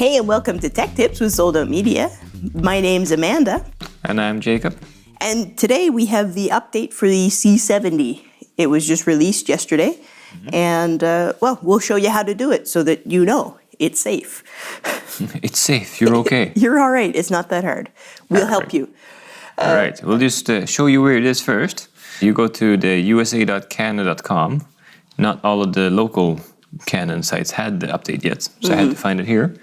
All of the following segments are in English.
Hey, and welcome to Tech Tips with Zoldo Media. My name's Amanda. And I'm Jacob. And today we have the update for the C70. It was just released yesterday. And, well, we'll show you how to do it so that you know it's safe. It's safe. You're okay. You're all right. It's not that hard. We'll help you. All right. We'll just show you where it is first. You go to the usa.canon.com. Not all of the local Canon sites had the update yet, so I had to find it here.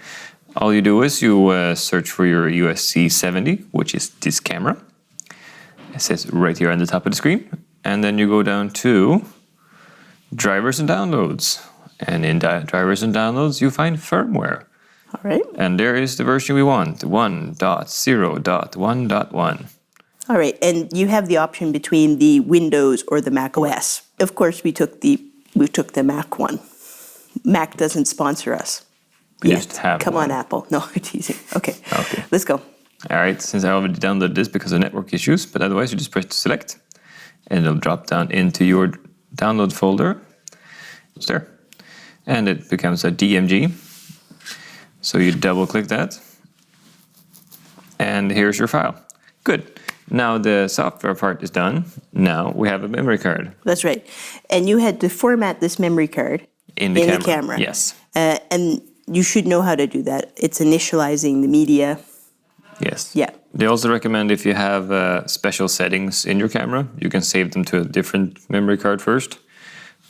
All you do is you search for your C70, which is this camera. It says right here on the top of the screen. And then you go down to Drivers and Downloads. And in Drivers and Downloads, you find Firmware. All right. And there is the version we want, 1.0.1.1. All right. And you have the option between the Windows or the Mac OS. Of course, we took the Mac one. Mac doesn't sponsor us. We just have Come one. on, Apple. No, it's easy. Okay. Okay. Let's go. All right, since I already downloaded this because of network issues, but otherwise you just press select and it'll drop down into your download folder. It's there. And it becomes a DMG. So you double click that. And here's your file. Good. Now the software part is done. Now we have a memory card. That's right. And you had to format this memory card In the camera. Yes. And you should know how to do that. It's initializing the media. Yes. Yeah. They also recommend if you have special settings in your camera, you can save them to a different memory card first.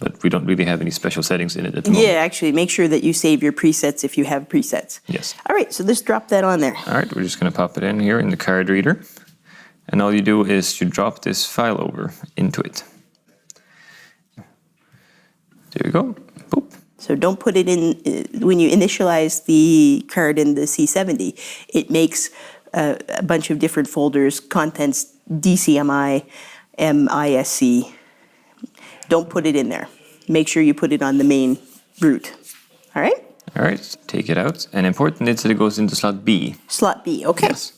But we don't really have any special settings in it at the moment. Yeah, actually, make sure that you save your presets if you have presets. Yes. All right, so let's drop that on there. All right, we're just going to pop it in here in the card reader. And all you do is you drop this file over into it. There you go. Boop. So don't put it in, when you initialize the card in the C70, it makes a bunch of different folders, contents, DCMI, MISC. Don't put it in there. Make sure you put it on the main root. All right? All right, take it out. And important is that it goes into slot B. Slot B, okay. Yes.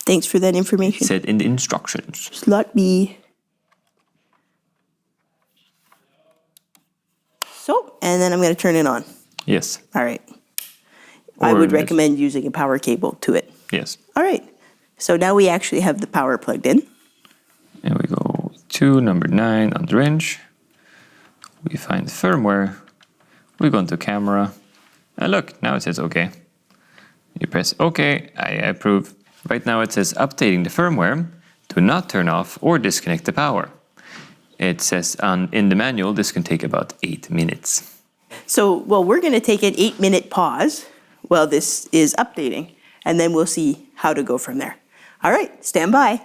Thanks for that information. It said in the instructions. Slot B. So, and then I'm going to turn it on. Yes. All right. I Or would this- recommend using a power cable to it. Yes. All right. So now we actually have the power plugged in. And we go to number 9 on the wrench. We find firmware. We go into camera. And look, now it says OK. You press OK, I approve. Right now it says updating the firmware. Do not turn off or disconnect the power. It says in the manual this can take about 8 minutes. So, well, we're going to take an 8-minute pause while this is updating, and then we'll see how to go from there. All right, stand by.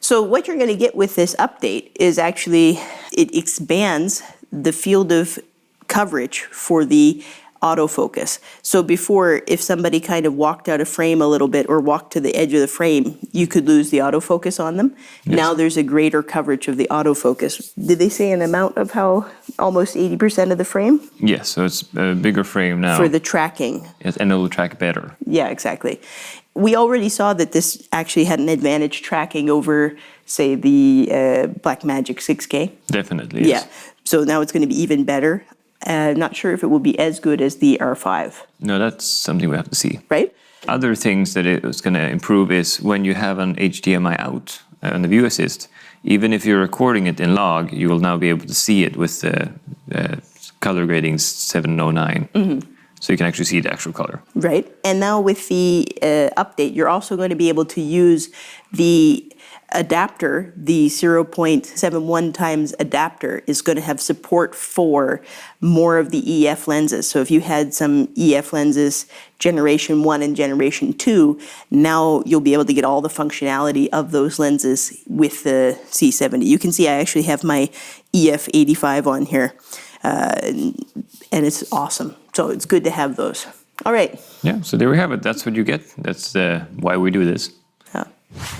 So what you're going to get with this update is actually, it expands the field of coverage for the autofocus. So before, if somebody kind of walked out of frame a little bit or walked to the edge of the frame, you could lose the autofocus on them. Yes. Now there's a greater coverage of the autofocus. Did they say an amount of how almost 80% of the frame? Yes, so it's a bigger frame now. For the tracking. Yes, and it will track better. Yeah, exactly. We already saw that this actually had an advantage tracking over, say, the Blackmagic 6K. Definitely, yes. Yeah, so now it's going to be even better. Not sure if it will be as good as the R5, No, that's something we have to see. right? Other things that it's going to improve is when you have an HDMI out on the view assist, even if you're recording it in log, you will now be able to see it with the color grading 709. So you can actually see the actual color. Right. And now with the update, you're also going to be able to use the adapter, the 0.71 times adapter is going to have support for more of the EF lenses. So if you had some EF lenses, generation 1 and generation 2, now you'll be able to get all the functionality of those lenses with the C70. You can see I actually have my EF 85 on here, and it's awesome. So it's good to have those. All right. Yeah, so there we have it. That's what you get. That's why we do this.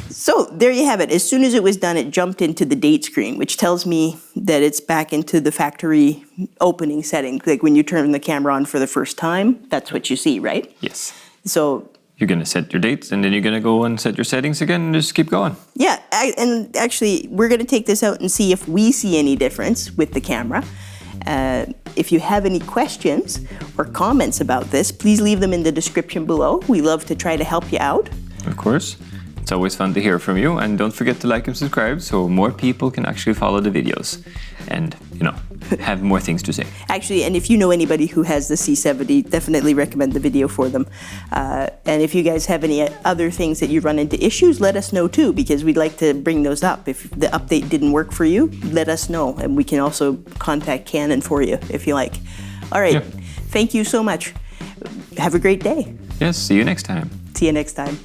So there you have it. As soon as it was done, it jumped into the date screen, which tells me that it's back into the factory opening setting. Like when you turn the camera on for the first time, that's what you see, right? Yes. So You're going to set your dates, and then you're going to go and set your settings again and just keep going. yeah, and actually, we're going to take this out and see if we see any difference with the camera. If you have any questions or comments about this, please leave them in the description below. We love to try to help you out. Of course. It's always fun to hear from you, and don't forget to like and subscribe so more people can actually follow the videos and, have more things to say. Actually, and if you know anybody who has the C70, definitely recommend the video for them. And if you guys have any other things that you run into issues, let us know too, because we'd like to bring those up. If the update didn't work for you, let us know, and we can also contact Canon for you if you like. All right, Yeah. Thank you so much. Have a great day. Yes, see you next time. See you next time.